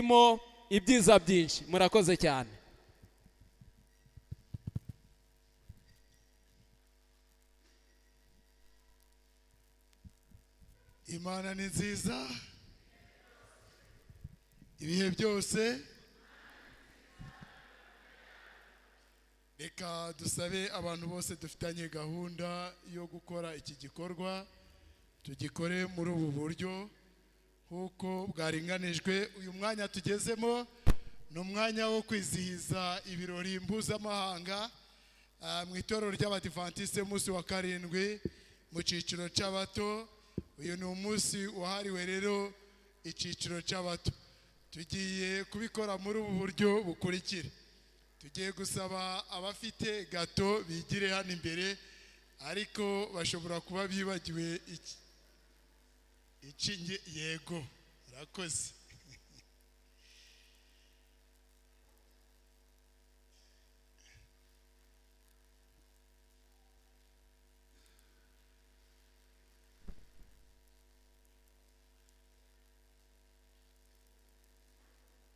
irimo ibyiza byinshi. Murakoze cyane. Imana ni nziza ibihe byose. Reka dusabe abantu bose dufitanye gahunda yo gukora iki gikorwa tugikore muri ubu buryo kuko bwaringanijwe. Uyu mwanya tugezemo ni umwanya wo kwizihiza ibirori mpuzamahanga mu itorero ry'abadiventiste umunsi wa karindwi mu cyiciro cy'abato. Uyu ni umunsi wahariwe rero icyiciro cy'abato. Tugiye kubikora muri ubu buryo bukurikira. Tugiye gusaba abafite gato bigire hano imbere, ariko bashobora kuba bibagiwe iki yego. Murakoze.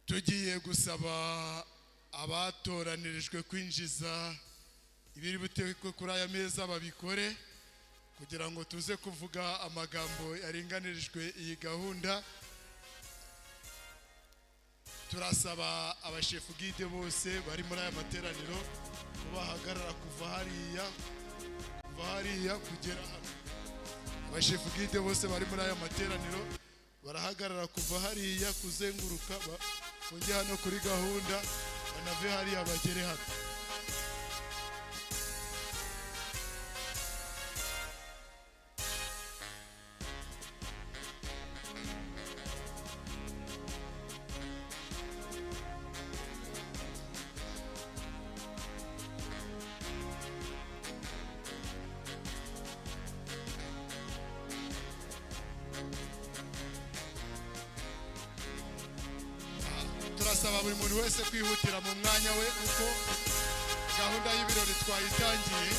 Tugiye gusaba abatoranirijwe kwinjiza ibiri butekwe kuri aya meza babikore kugira ngo tuze kuvuga amagambo yaringanirijwe iyi gahunda. Turasaba abashefu gide bose bari muri aya materaniro kubahagarara kuva hariya kugera hano. Abashefu gide bose bari muri aya materaniro barahagarara kuva hariya kuzenguruka funge hano kuri gahunda, banave hariya bagere hano. Turasaba buri muntu wese kwihutira mu mwanya we kuko gahunda y'ibirori twayitangiye.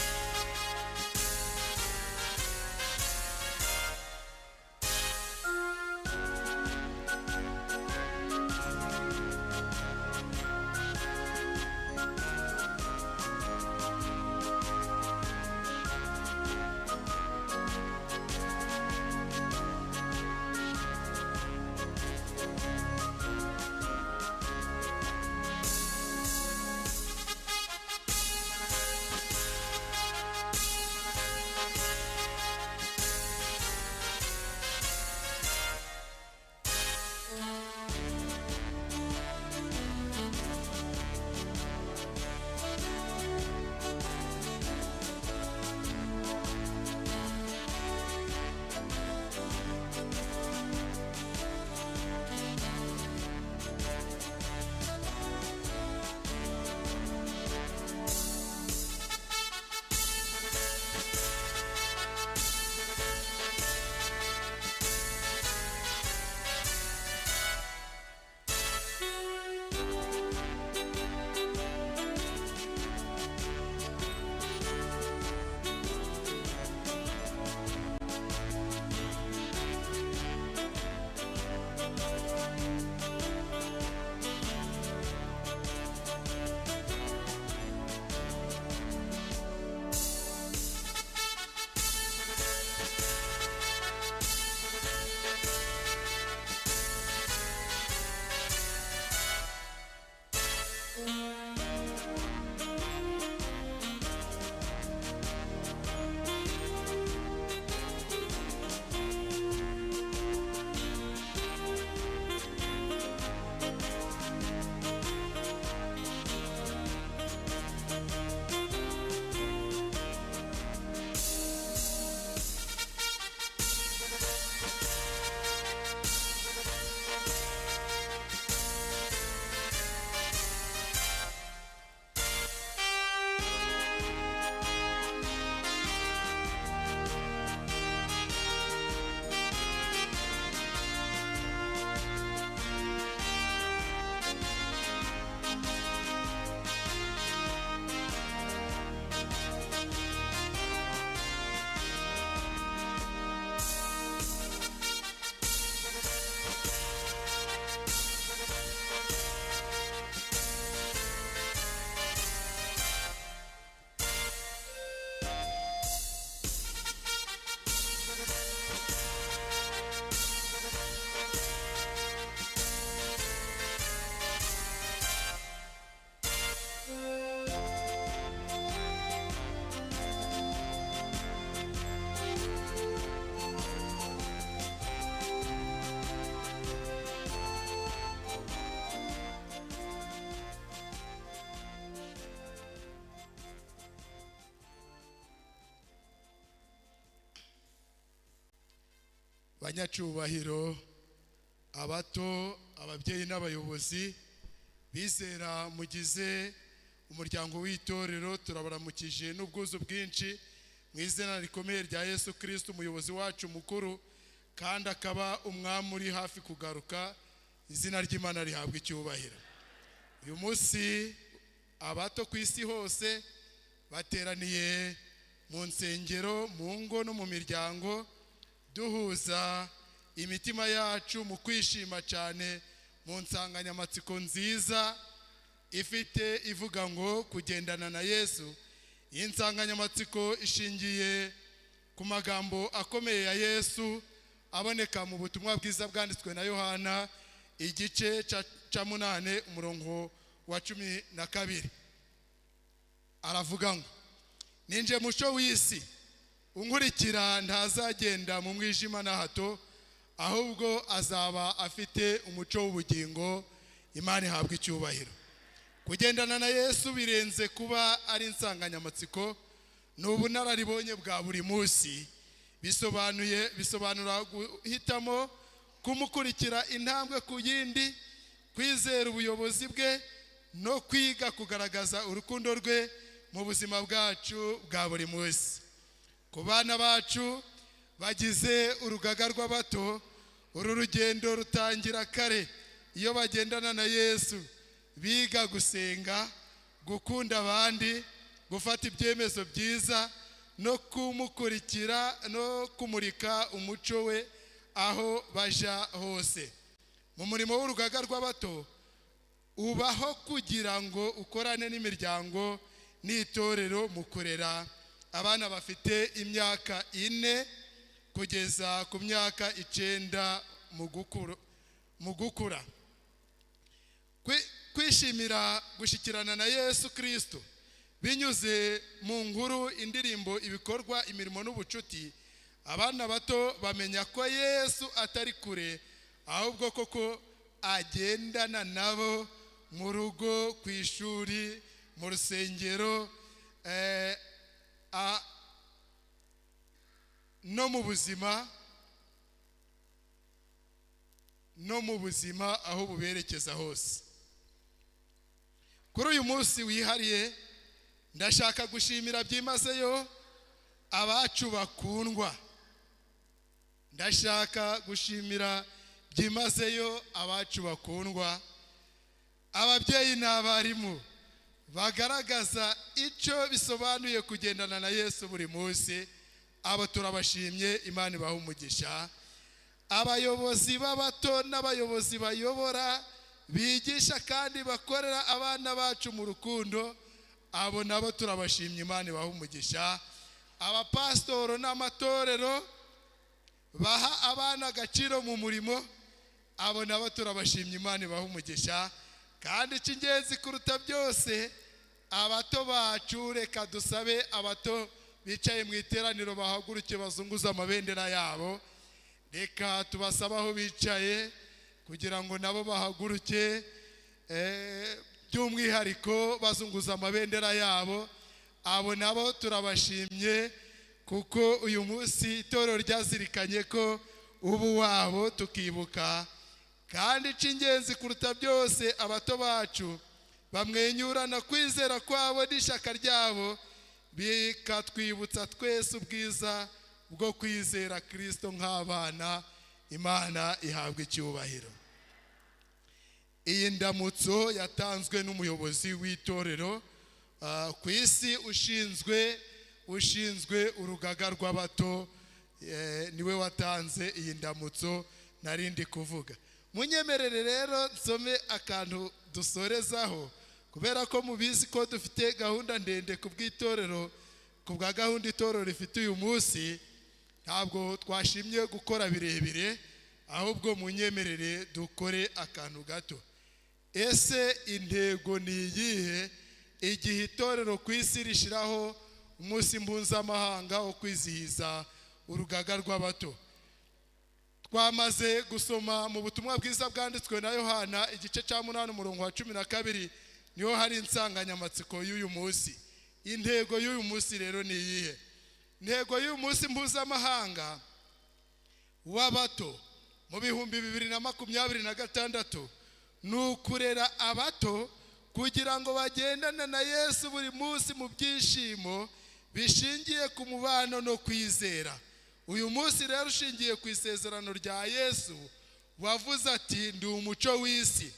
banyacubahiro, abato, ababyeyi n'abayobozi, bizera mugize umuryango w'itorero, turabaramukije n'ubwuzu bwinshi mu izina rikomeye rya Yesu Kristo, umuyobozi wacu mukuru kandi akaba umwami uri hafi kugaruka. Izina ry'Imana rihabwa icyubahiro. Uyu munsi abato ku isi hose bateraniye mu nsengero, mu ngo no mu miryango, duhuza imitima yacu mu kwishima cyane mu nsanganyamatsiko nziza ifite ivuga ngo kugendana na Yesu. Iyi nsanganyamatsiko ishingiye ku magambo akomeye ya Yesu aboneka mu butumwa bwiza bwanditswe na Yohana igice cya 8 umurongo wa 12. Aravuga ngo ninje muco w'isi, unkurikira ntazagenda mu mwijima na hato, ahubwo azaba afite umuco w'ubugingo. Imana ihabwa icyubahiro. Kugendana na Yesu birenze kuba ari insanganyamatsiko, n'ubunararibonye bwa buri munsi. Bisobanura guhitamo kumukurikira intambwe ku yindi, kwizera ubuyobozi bwe no kwiga kugaragaza urukundo rwe mu buzima bwacu bwa buri munsi. Ku bana bacu bagize urugaga rw'abato, uru rugendo rutangira kare iyo bagendana na Yesu, biga gusenga, gukunda abandi, gufata ibyemezo byiza no kumukurikira no kumurika umuco we aho baja hose. Mu murimo w'urugaga rw'abato ubaho kugira ngo ukorane n'imiryango n'itorero mu kurera abana bafite imyaka 4 kugeza ku myaka 9 mu gukura. Kwishimira gushikirana na Yesu Kristo binyuze mu nkuru, indirimbo, ibikorwa, imirimo n'ubucuti, abana bato bamenya ko Yesu atari kure, ahubwo koko agendana nabo mu rugo, ku ishuri, mu rusengero, no mu buzima aho buberekeza hose. Kuri uyu munsi wihariye ndashaka gushimira byimazeyo abacu bakundwa. Ndashaka gushimira byimazeyo abacu bakundwa, ababyeyi n'abarimu bagaragaza icyo bisobanuye kugendana na Yesu buri munsi. Abo turabashimye, Imana ibaha umugisha. Abayobozi b'abato n'abayobozi bayobora, bigisha kandi bakorera abana bacu mu rukundo, abo nabo turabashimye, Imana ibaha umugisha. Abapasitoro n'amatorero baha abana agaciro mu murimo, abo nabo turabashimye, Imana ibaha umugisha. Kandi icy'ingenzi kuruta byose, abato bacu, reka dusabe abato bicaye mu iteraniro bahaguruke bazunguza amabendera yabo. Reka tubasaba aho bicaye kugira ngo nabo bahaguruke by'umwihariko bazunguza amabendera yabo. Abo nabo turabashimye kuko uyu munsi itorero ryazirikanye ko ubu wabo tukibuka. Kandi icy'ingenzi kuruta byose, abato bacu bamwenyurana kwizera kwabo n'ishyaka ryabo, bikatwibutsa twese ubwiza bwo kwizera Kristo nk'abana. Imana ihabwa icyubahiro. Iyi ndamutso yatanzwe n'umuyobozi w'itorero ku isi ushinzwe urugaga rw'abato, niwe watanze iyi ndamutso narindi kuvuga. Munyemerere rero nsome akantu dusorezaho, kubera ko mubizi ko dufite gahunda ndende ku bw'itorero, ku bwa gahunda itorero rifite uyu munsi. Ntabwo twashimye gukora birebire, ahubwo munyemerere dukore akantu gato. Ese intego ni iyihe igihe itorero ku isi rishiraho umunsi mpuzamahanga wo kwizihiza urugaga rw'abato? Twamaze gusoma mu butumwa bwiza bwanditswe na Yohana igice cya 8 umurongo wa 12, niho hari insanganyamatsiko y'uyu munsi. Intego y'uyu munsi rero ni iyihe? Intego y'uyu munsi mpuzamahanga w'abato mu 2026 ni ukurera abato kugira ngo bagendane na Yesu buri munsi mu byishimo bishingiye ku mubano no kwizera. Uyu munsi rero ushingiye ku isezerano rya Yesu wavuze ati ndi umuco w'isi.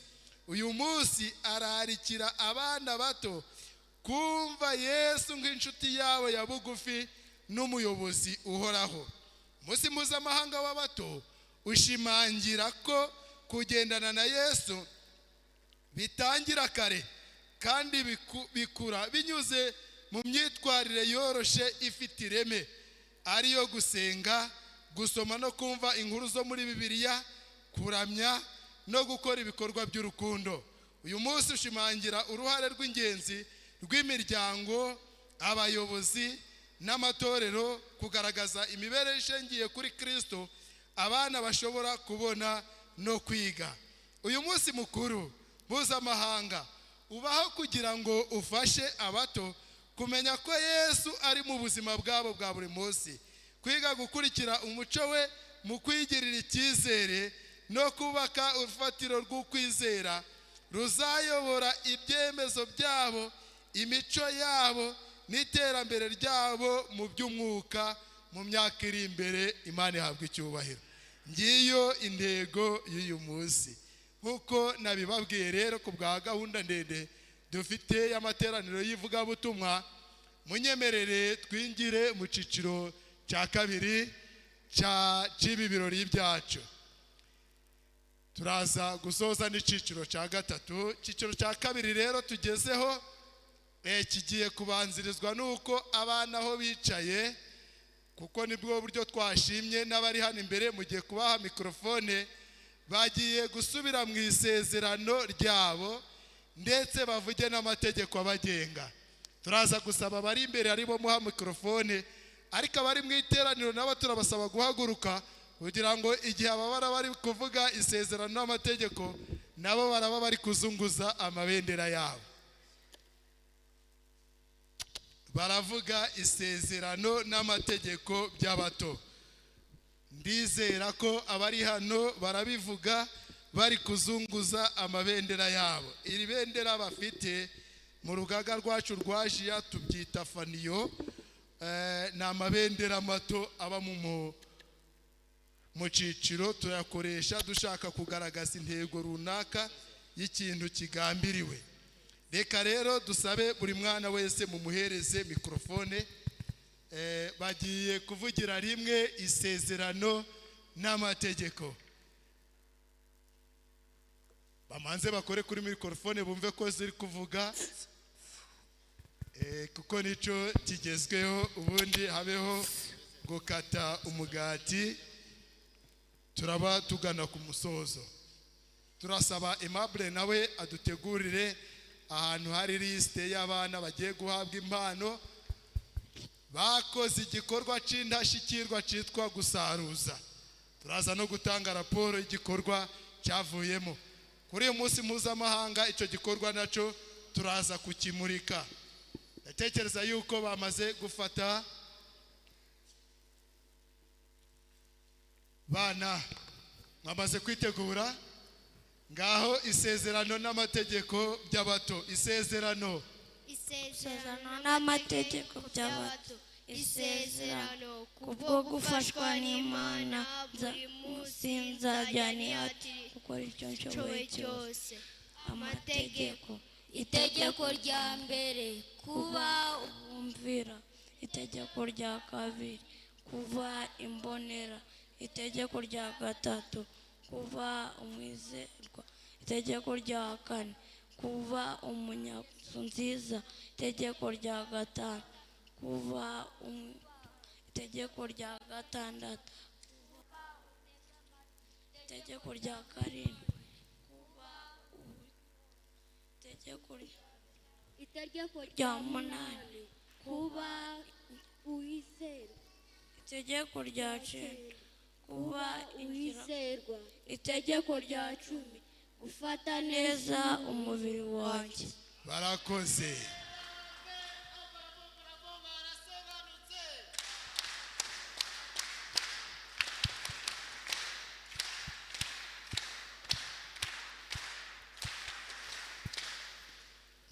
Uyu munsi ararikira abana bato kumva Yesu nk'inshuti yabo ya bugufi n'umuyobozi uhoraho. Umunsi mpuzamahanga w'abato ushimangira ko kugendana na Yesu bitangira kare kandi bikura binyuze mu myitwarire yoroshe ifite ireme, ariyo gusenga, gusoma no kumva inkuru zo muri Bibiliya, kuramya no gukora ibikorwa by'urukundo. Uyu munsi ushimangira uruhare rw'ingenzi rw'imiryango, abayobozi n'amatorero kugaragaza imibereho ishingiye kuri Kristo abana bashobora kubona no kwiga. Uyu munsi mukuru mpuzamahanga ubaho kugira ngo ufashe abato kumenya ko Yesu ari mu buzima bwabo bwa buri munsi, kwiga gukurikira umuco we mu kwigirira icyizere no kubaka urufatiro rw'ukwizera ruzayobora ibyemezo byabo, imico yabo n'iterambere ryabo mu by'umwuka mu myaka iri imbere. Imana ihabwa icyubahiro. Ngiyo intego y'uyu munsi. Nkuko nabibabwiye rero ku bwa gahunda ndende dufite y'amateraniro y'ivugabutumwa, munyemerere twingire mu ciciro cya kabiri cy'ibi birori byacu. Turaza gusoza n'iciciro cya gatatu. Iciciro cya kabiri rero tugezeho kigiye kubanzirizwa nuko abana aho bicaye, kuko nibwo buryo twashimye n'abari hano imbere mugiye kubaha mikrofone, bagiye gusubira mu isezerano ryabo ndetse bavuge n'amategeko abagenga. Turaza gusaba abari imbere aribo muha mikrofone, ariko abari mu iteraniro nabo turabasaba guhaguruka kugira ngo igihe ababara bari kuvuga isezerano n'amategeko nabo baraba bari kuzunguza amabendera yabo. Baravuga isezerano n'amategeko by'abato. Ndizera ko abari hano barabivuga bari kuzunguza amabendera yabo. Iri bendera bafite mu rugaga rwacu rwajiya tubyita faniyo, ni amabendera mato aba mu ciciro, turayakoresha dushaka kugaragaza intego runaka y'ikintu kigambiriwe. Reka rero dusabe buri mwana wese mumuhereze mikrofone, bagiye kuvugira rimwe isezerano n'amategeko. Bamanze bakore kuri mikrofone bumve ko ziri kuvuga, kuko nico kigezweho. Ubundi habeho gukata umugati, turaba tugana ku musozo. Turasaba Aimable nawe adutegurire ahantu hari liste y'abana bagiye guhabwa impano bakoze igikorwa c'indashikirwa citwa gusaruza. Turaza no gutanga raporo y'igikorwa cyavuyemo. Kuri uyu munsi mpuzamahanga icyo gikorwa naco turaza kukimurika. Ndatekereza yuko bamaze gufata bana, mwamaze kwitegura. Ngaho isezerano n'amategeko by'abato. Isezerano n'amategeko by'abato. Isezerano kubwo gufashwa n'Imana buri munsi nzajya ati gukora icyo nshoboye cyose. Amategeko. Itegeko rya mbere kuba ubumvira. Itegeko rya kabiri kuba imbonera. Itegeko rya gatatu kuba umwizerwa. Itegeko rya kane kuba umunyazu nziza. Itegeko rya gatanu kuba itegeko rya gatandatu. Itegeko rya karindwi kuba itegeko rya munani kuba uwizerwa. Itegeko rya cenda kuba uwizerwa. Itegeko rya cumi gufata neza umubiri wanjye. Barakoze.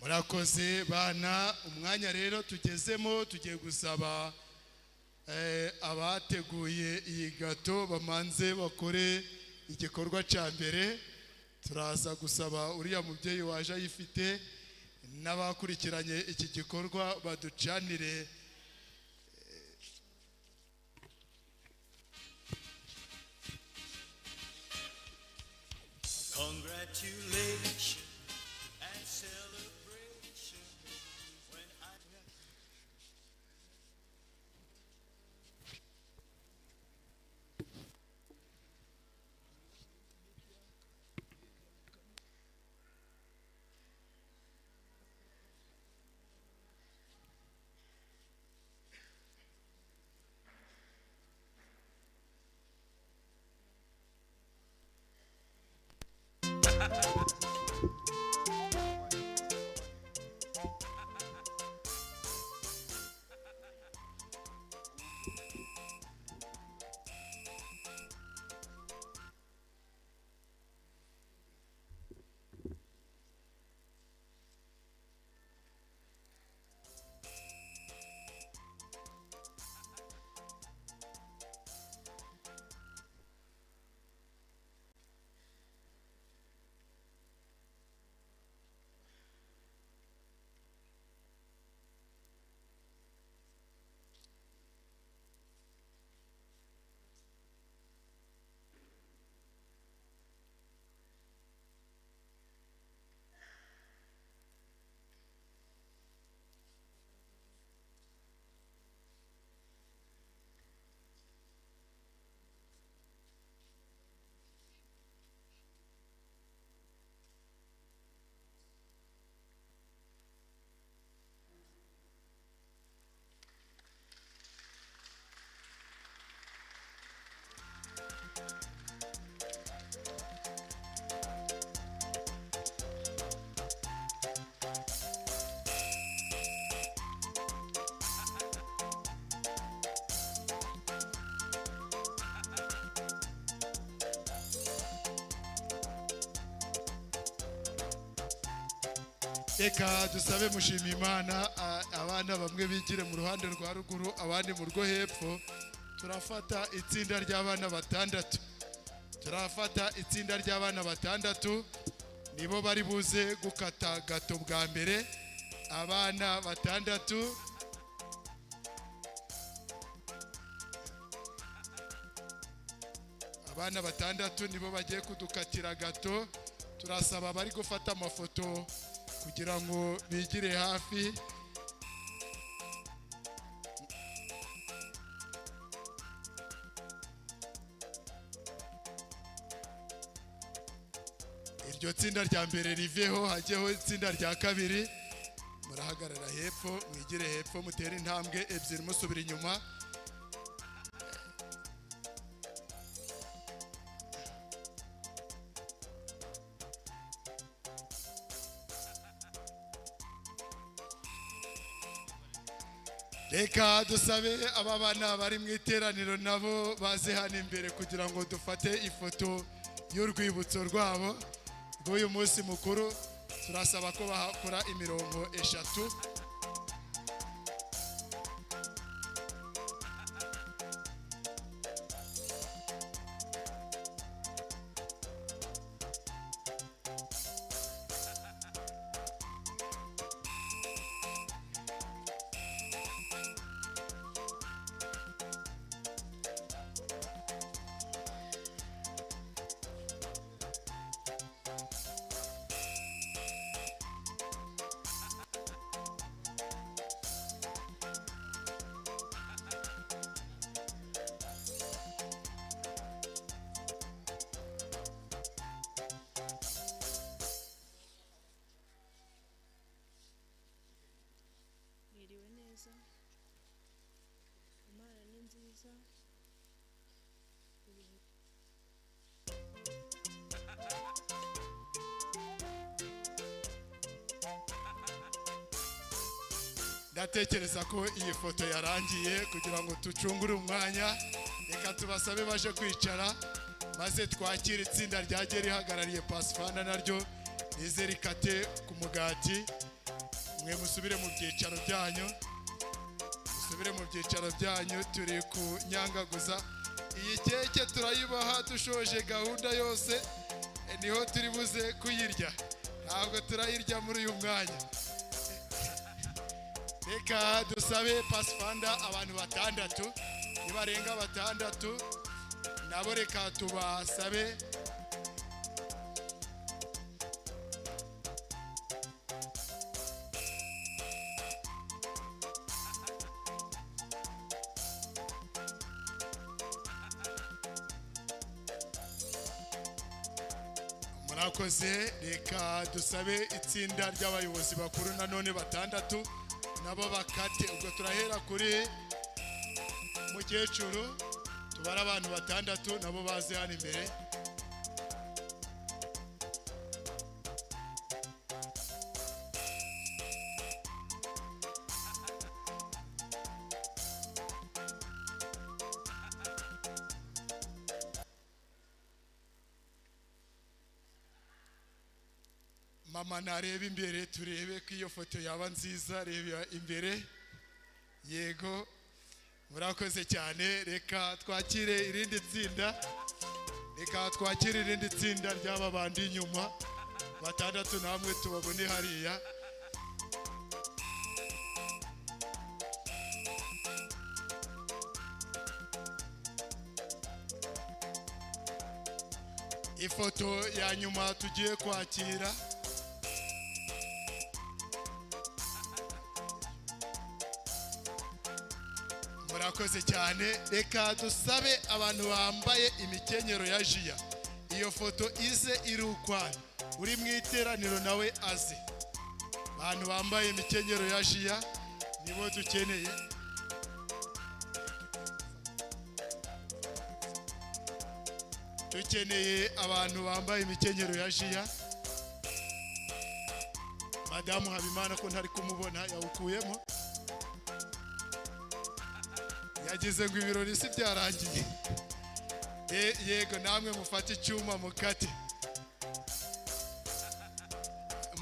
murakoze bana. Umwanya rero tugezemo tugiye gusaba abateguye iyi gato bamanze bakore igikorwa cya mbere. Turaza gusaba uriya mubyeyi waje ayifite n'abakurikiranye iki gikorwa baducanire congratulations and celebration when I Reka dusabe mushima Imana. Abana bamwe bigire mu ruhande rwa ruguru, abandi mu rwo hepfo. Turafata itsinda ry'abana batandatu. Turafata itsinda ry'abana batandatu nibo bari buze gukata gato bwa mbere. Abana batandatu. Abana batandatu nibo bagiye kudukatira gato. Turasaba bari gufata amafoto kugira ngo bigire hafi. Iryo tsinda rya mbere riveho hajyeho itsinda rya kabiri. Murahagarara hepfo, mwigire hepfo, mutere intambwe ebyiri musubira inyuma. Reka dusabe aba bana bari mu iteraniro nabo baze hano imbere kugira ngo dufate ifoto y'urwibutso rwabo rw'uyu munsi mukuru. Turasaba ko bahakora imirongo 3. Ndatekereza ko iyi foto yarangiye kugira ngo tucungure umwanya. Reka tubasabe baje kwicara maze twakira itsinda ryagiye rihagarariye Pasifana naryo rize rikate ku mugati mwe musubire mu byicaro byanyu, musubire mu byicaro byanyu. Turi kunyangaguza iyi keke, turayibaha dushoje gahunda yose, niho turi buze kuyirya, ntabwo turayirya muri uyu mwanya. Reka dusabe pasifanda abantu 6, nibarenga 6 nabo reka tubasabe. Murakoze, reka dusabe itsinda ry'abayobozi bakuru nanone 6 nabo bakate. Ubwo turahera kuri mukecuru, tubara abantu 6 nabo baze hano imbere. Mama nareba imbere turebe ko iyo foto yaba nziza, reba imbere. Yego, murakoze cyane. Reka twakire irindi tsinda, ry'aba bandi inyuma 6 namwe tubabone hariya. Ifoto ya nyuma tugiye kwakira. Murakoze cyane. Reka dusabe abantu bambaye imikenyero ya jiya, iyo foto ize iri ukwayo, uri mu iteraniro nawe aze. Abantu bambaye imikenyero ya jiya nibo dukeneye. Dukeneye abantu bambaye imikenyero ya jiya. Madamu Habimana ko ntari kumubona, yawukuyemo. Yagize ngo ibirori si byarangiye. Yego, namwe mufate icyuma mukate.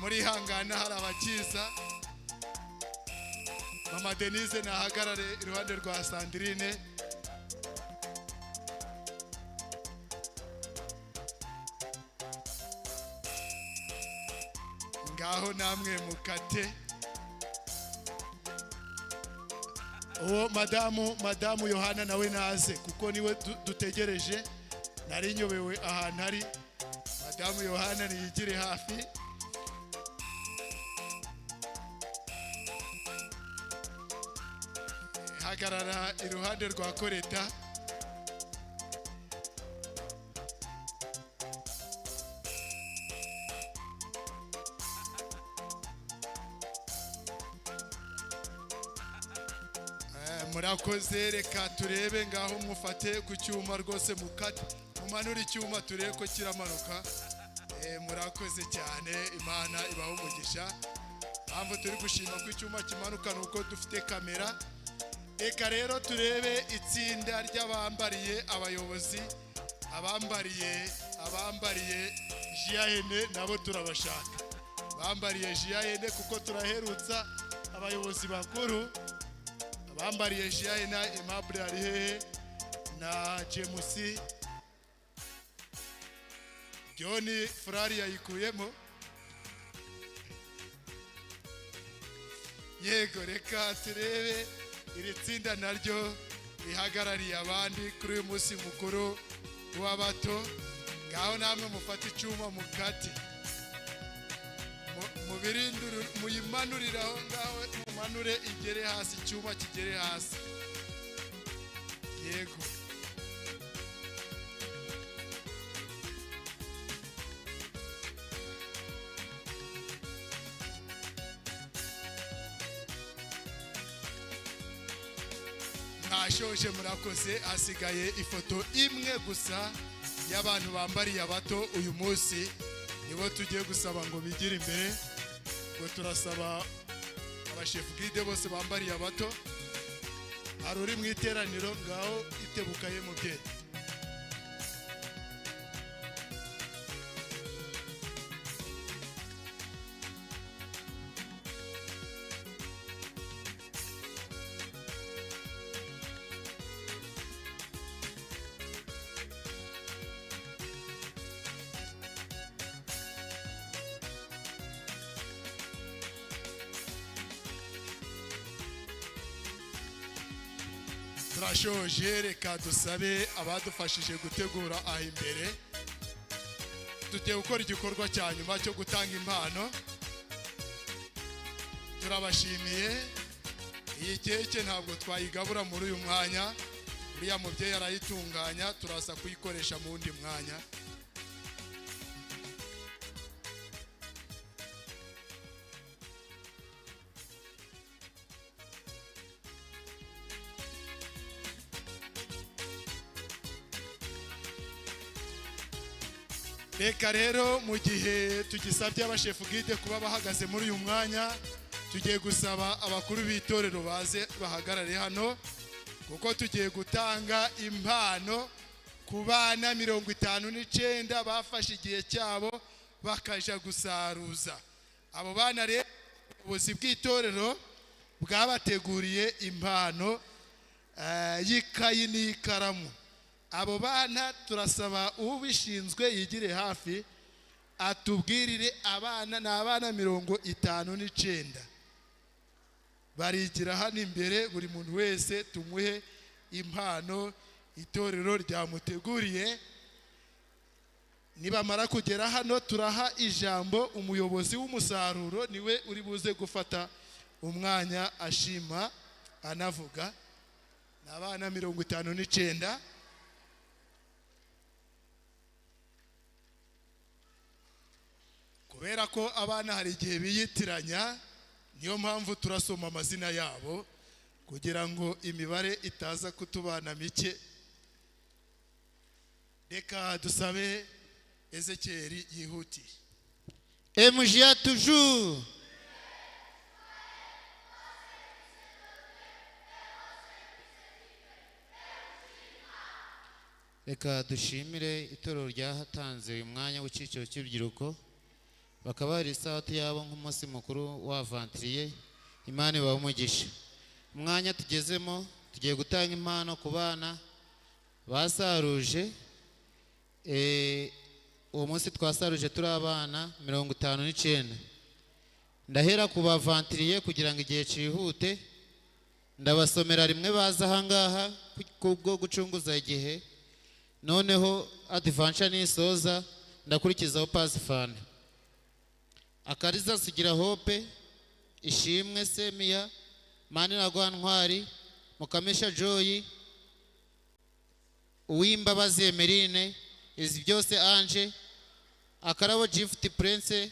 Muri hangana hari abakiza. Mama Denise nahagarare iruhande rwa Sandrine. Ngaho namwe mukate. Uwo madamu Yohana nawe naze, kuko niwe dutegereje. Nari nyobewe ahantu ari. Madamu Yohana niyigire hafi. Hagarara iruhande rwa Koreta. Murakoze, reka turebe ngaho mufate ku cyuma rwose mukate, mumanura icyuma turebe ko kiramanuka. Murakoze cyane, Imana ibaho umugisha. Mpamvu turi gushima ko icyuma kimanuka nuko dufite kamera. Reka rero turebe itsinda ry'abambariye abayobozi, abambariye jiyahene nabo turabashaka. Bambariye jiyahene kuko turaherutsa abayobozi bakuru. Abambariye jiyahene Aimable ari hehe na Jemusi. John Frari yayikuyemo. Yego, reka turebe iri tsinda naryo rihagarariye abandi kuri uyu munsi mukuru w'abato. Ngaho namwe mufate icyuma mukate, muyimanuriraho ngaho, mumanure igere hasi, icyuma kigere hasi. Yego, mwashoje, murakoze. Hasigaye ifoto imwe gusa y'abantu bambariye abato uyu munsi, nibo tugiye gusaba ngo bigire imbere. Ngo turasaba abashefu guide bose bambariye abato. Hari uri mu iteraniro, ngaho itebukaye mu bye. turashoje, reka dusabe abadufashije gutegura aha imbere. Tugiye gukora igikorwa cya nyuma cyo gutanga impano. Turabashimiye. Iyi keke ntabwo twayigabura muri uyu mwanya, uriya mubyeyi arayitunganya, turaza kuyikoresha mu wundi mwanya. Reka rero mu gihe tugisabye abashefu guide kuba bahagaze muri uyu mwanya, tugiye gusaba abakuru b'itorero baze bahagarare hano, kuko tugiye gutanga impano ku bana 59 bafashe igihe cyabo bakaja gusaruza. Abo bana rero ubuyobozi bw'itorero bwabateguriye impano y'ikayi n'ikaramu. Abo bana turasaba ubishinzwe yigire hafi atubwirire abana, ni abana 59 barigira hano imbere, buri muntu wese tumuhe impano itorero ryamuteguriye. Nibamara kugera hano turaha ijambo umuyobozi w'umusaruro, niwe uri buze gufata umwanya ashima anavuga. Ni abana 59. Kubera ko abana hari igihe biyitiranya, niyo mpamvu turasoma amazina yabo kugira ngo imibare itaza kutubana mike. Reka dusabe Ezekiel yihuti. MJ toujours. Reka dushimire itorero ryahatanze uyu mwanya w'icyiciro cy'urubyiruko, bakaba hari isahati yabo nk'umunsi mukuru wavantiriye. Imana ibahe umugisha. Umwanya tugezemo tugiye gutanga impano ku bana basaruje. Uwo munsi twasaruje turi abana 59. Ndahera ku bavantiriye kugira ngo igihe cyihute. Ndabasomera rimwe baza ahangaha kubwo gucunguza igihe. Noneho adventure nisoza ndakurikizaho pasifane. Akariza Sugira Hope, Ishimwe Semiya, Maniragwa Ntwari, Mukamesha Joy, Uwimbabazi Emeline, izi byose Ange, Akarabo Gift Prince.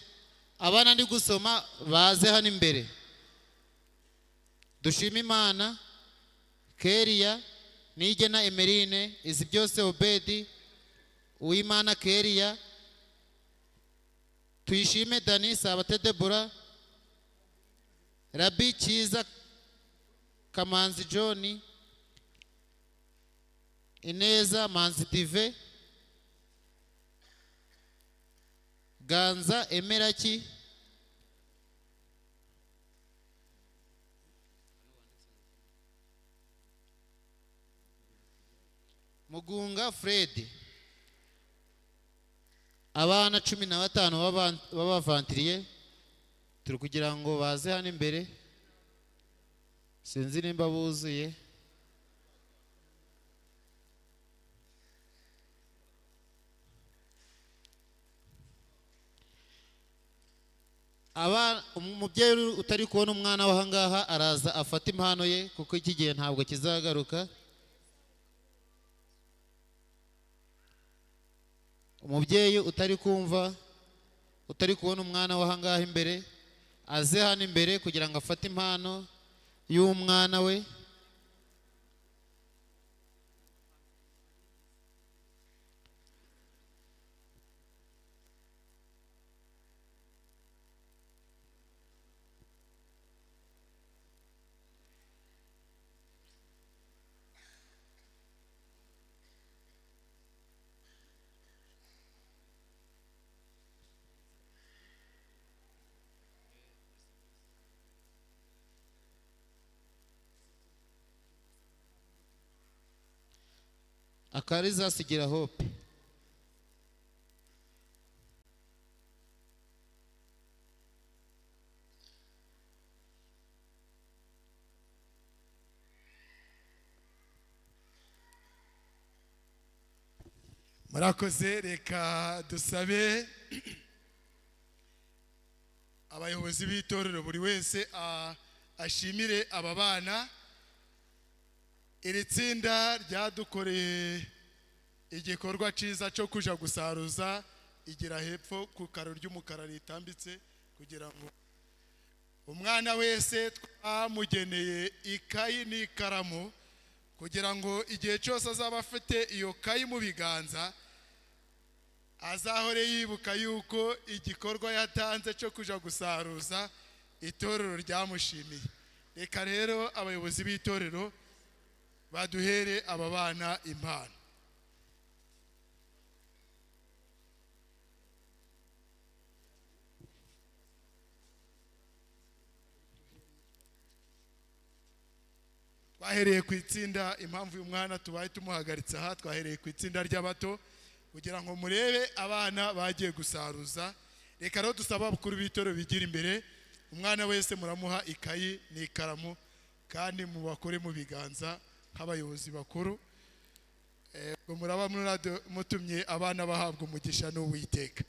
Abana ndi gusoma baze hano imbere. Dushima Imana, Keria, Nigena Emeline, izi byose Obedi, Uwimana Keria, Tuyishime Dani, Sabate Debora, Rabi Kiza Kamanzi John, Ineza Manzi Dive, Ganza Emeraki, Mugunga Fred. Abana 15 b'abavantiriye turi kugira ngo baze hano imbere. Sinzi nimba buzuye. Umubyeyi utari kubona umwana w'ahangaha araza afata impano ye, kuko iki gihe ntabwo kizagaruka. Umubyeyi utari kumva, utari kubona umwana w'ahangaha imbere, aze hano imbere kugira ngo afate impano y'umwana we. Akariza Sugira Hope. murakoze. Reka dusabe abayobozi b'itorero buri wese ashimire aba bana. Iri tsinda ryadukoreye igikorwa cyiza cyo kuja gusaruza igira hepfo ku karo ry'umukara ritambitse, kugira ngo umwana wese twamugeneye ikayi n'ikaramu, kugira ngo igihe cyose azaba afite iyo kayi mu biganza azahore yibuka yuko igikorwa yatanze cyo kuja gusaruza itorero ryamushimiye. Reka rero abayobozi b'itorero baduhere aba bana impano. Twahereye ku itsinda, impamvu uyu mwana tubaye tumuhagaritse aha, twahereye ku itsinda ry'abato kugira ngo murebe abana bagiye gusaruza. Reka rero dusaba abakuru b'itorero bigira imbere, umwana wese muramuha ikayi n'ikaramu kandi mubakore mu biganza nk'abayobozi bakuru. Muraba mutumye abana bahabwa umugisha n'Uwiteka.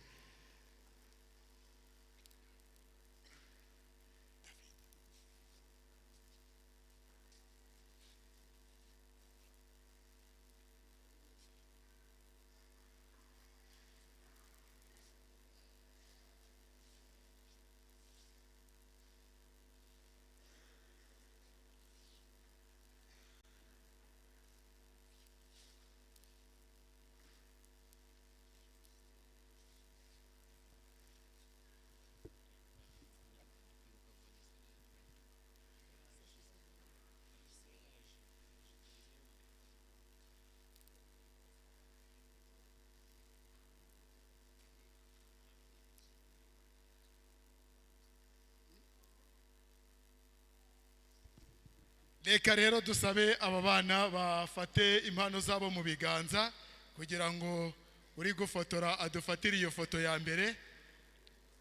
Reka rero dusabe aba bana bafate impano zabo mu biganza kugira ngo uri gufotora adufatire iyo foto ya mbere.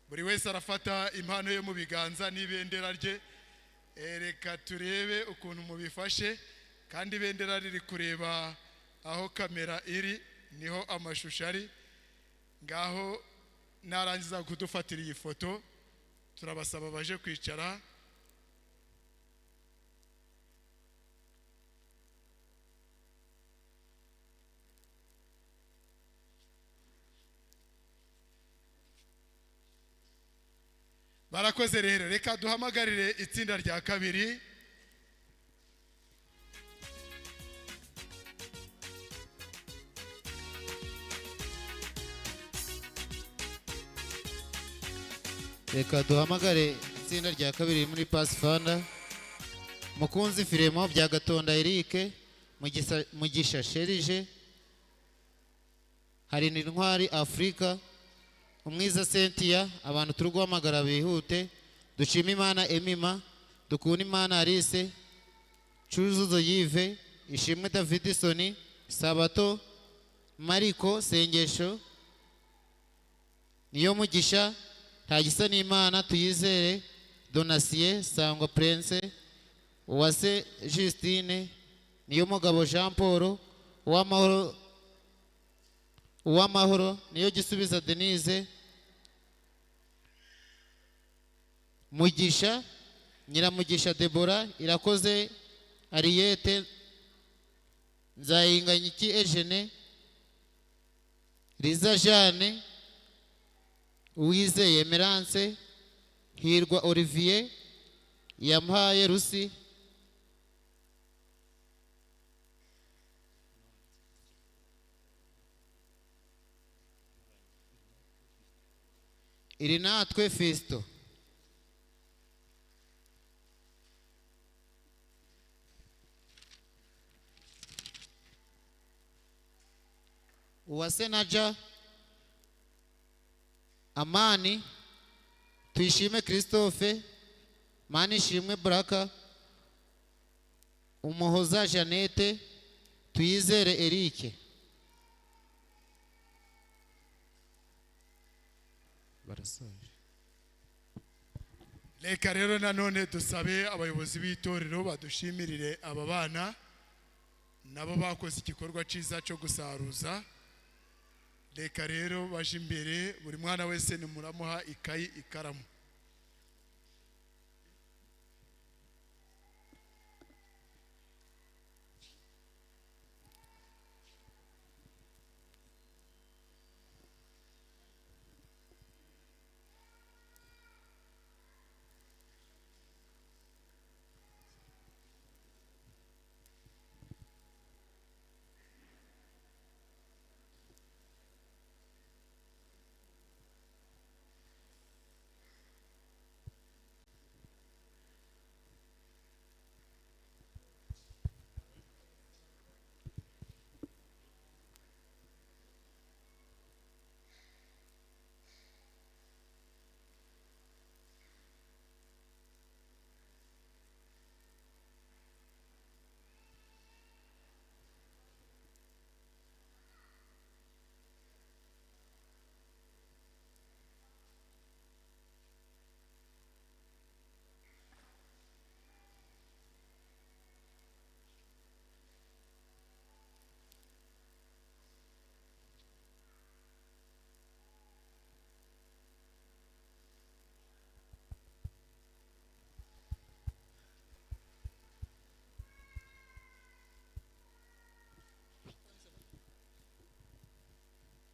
Buri wese arafata impano ye mu biganza n'ibendera rye. Reka turebe ukuntu mubifashe, kandi ibendera riri kureba aho kamera iri, niho amashusho ari. Ngaho narangiza kudufatira iyi foto turabasaba baje kwicara. Barakoze rero, reka duhamagarire itsinda rya kabiri. Reka duhamagare itsinda rya kabiri muri Pasifanda. Mukunzi Firemo bya Gatonda Eric, Mugisha Sherije, hari n'intwari Afrika, Umwiza Cynthia, abantu turi guhamagara bihute. Dushima Imana Emima, Dukunda Imana Alice, Cyuzuzo Yive, Ishimwe Davidson, Sabato, Mariko Sengesho, Niyo Mugisha, Ntagisa n'Imana, Tuyizere, Donatien, Sangwa Prince, Uwase Justine, Niyo Mugabo Jean Paul, Uwamahoro, Niyo Gisubiza Denise, Mugisha, Nyiramugisha Deborah, Irakoze Ariete, Nzayinganyiki Eugene, Riza Jeanne, Uwizeye Emerance, Hirwa Olivier, Yampaye Rusi, Irinatwe Festo, Uwase Naja, Amani, Tuyishime Christophe, Manishimwe Braka, Umuhoza Jeannette, Tuyizere Eric. Reka rero nanone dusabe abayobozi b'itorero badushimirire aba bana nabo bakoze igikorwa cyiza cyo gusaruza. reka rero baje imbere buri mwana wese nimuramuha ikayi ikaramu.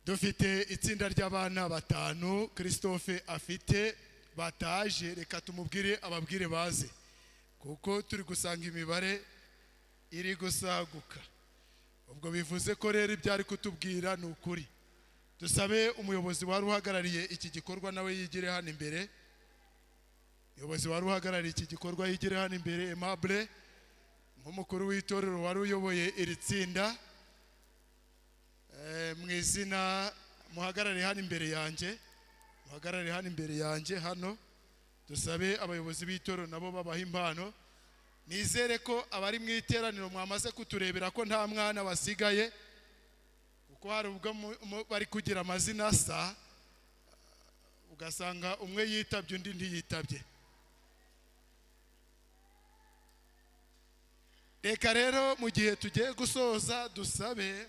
Dufite itsinda ry'abana batanu Christophe afite bataje, reka tumubwire ababwire baze kuko turi gusanga imibare iri gusaguka. Ubwo bivuze ko rero ibyari kutubwira ni ukuri. Dusabe umuyobozi wari uhagarariye iki gikorwa nawe yigire hano imbere. Umuyobozi wari uhagarariye iki gikorwa yigire hano imbere. Aimable nk'umukuru w'itorero wari uyoboye iri tsinda, mu izina muhagarare hano imbere yanjye, muhagarare hano imbere yanjye hano. Dusabe abayobozi b'itorero nabo babaha impano. Nizere ko abari mu iteraniro mwamaze kuturebera ko nta mwana wasigaye, kuko hari ubwo bari kugira amazina asa ugasanga umwe yitabye undi ntiyitabye. Reka rero mu gihe tugiye gusoza dusabe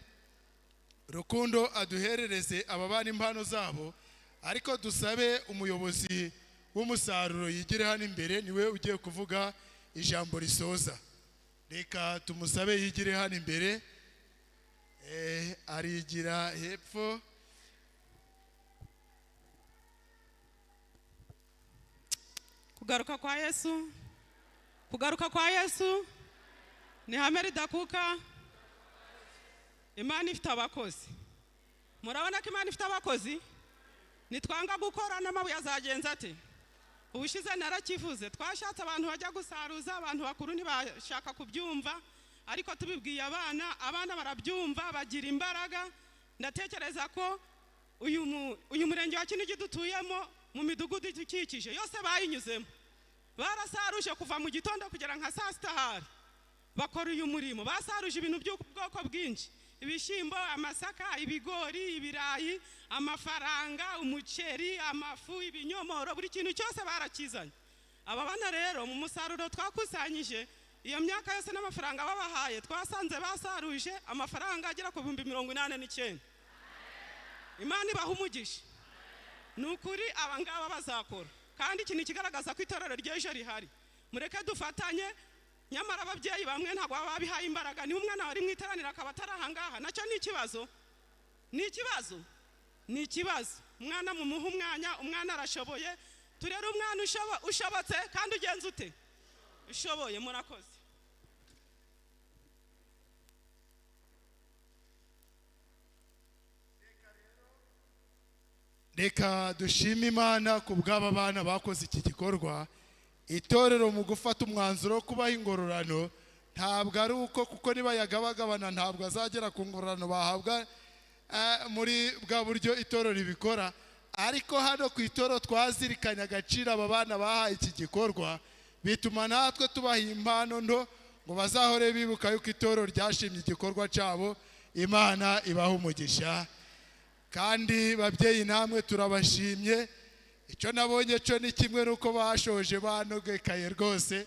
Rukundo aduherereze aba bana impano zabo, ariko dusabe umuyobozi w'umusaruro yigire hano imbere, niwe ugiye kuvuga ijambo risoza. Reka tumusabe yigire hano imbere, arigira hepfo. Kugaruka kwa Yesu, kugaruka kwa Yesu ni hame ridakuka. Imana ifite abakozi. Murabona ko Imana ifite abakozi? Nitwanga gukora n'amabuye azagenza ate? Ubushize narakivuze, twashatse abantu bajya gusaruza, abantu bakuru ntibashaka kubyumva, ariko tubibwiye abana barabyumva, bagira imbaraga. Ndatekereza ko uyu murenge wa Kinigi dutuyemo mu midugudu ikikije yose bayinyuzemo, barasaruje kuva mu gitondo kugera nka saa sita hari bakora uyu murimo. Basaruje ibintu by'ubwoko bwinshi: ibishyimbo, amasaka, ibigori, ibirayi, amafaranga, umuceri, amafu, ibinyomoro, buri kintu cyose barakizanye. Aba bana rero mu musaruro twakusanyije iyo myaka yose n'amafaranga babahaye, twasanze basaruje amafaranga agera ku 89,000. Imana ibaha umugisha. Nukuri abangaba bazakora, kandi ikintu kigaragaza ko itorero ry'ejo rihari. Mureke dufatanye. Nyamara ababyeyi bamwe ntabwo baba bihaye imbaraga. Ni umwana wari mu iteraniro akaba atarahangaha, nacyo ni ikibazo. Ni ikibazo, ni ikibazo. Umwana mumuha umwanya, umwana arashoboye. Turere umwana ushobotse kandi ugenza ute? Ushoboye. Murakoze. Reka dushime Imana ku bw'aba bana bakoze iki gikorwa. Itorero mu gufata umwanzuro wo kubaha ingororano ntabwo ari uko, kuko niba yagabagabana ntabwo azagera ku ngororano bahabwa muri bwa buryo itorero ribikora. Ariko hano ku itorero twazirikanye agaciro aba bana bahaye iki gikorwa, bituma natwe tubaha impano nto ngo bazahore bibuka yuko itorero ryashimye igikorwa cyabo. Imana ibaha umugisha. Kandi babyeyi namwe turabashimye. Icyo nabonye cyo ni kimwe nuko bashoje banogekaye rwose,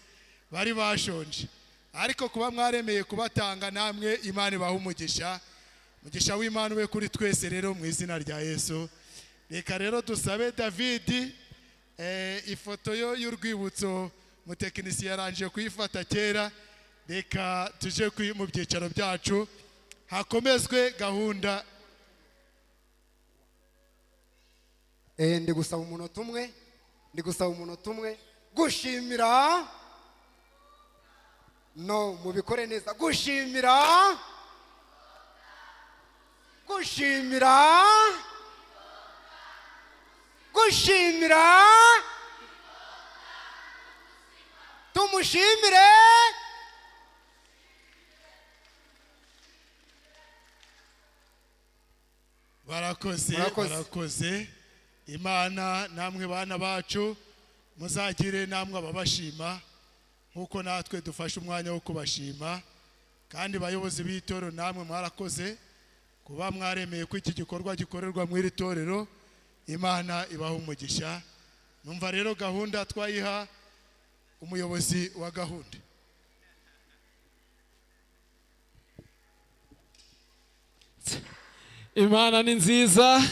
bari bashonje, ariko kuba mwaremeye kubatanga namwe Imana ibaha umugisha. mugisha w'Imana ube kuri twese rero mu izina rya Yesu. Reka rero dusabe David ifoto y'urwibutso mutekinisiye yaranje kuyifata kera. Reka tuje mu byicaro byacu hakomezwe gahunda. Ndi gusaba umunota umwe gushimira no mubikore neza gushimira tumushimire. barakoze Imana namwe bana bacu muzagire namwe ababashima nkuko natwe dufashe umwanya wo kubashima. Kandi bayobozi b'itorero namwe mwarakoze kuba mwaremeye ko iki gikorwa gikorerwa mu iri torero. Imana ibaha umugisha. Numva rero gahunda twayiha umuyobozi wa gahunda. Imana ni nziza.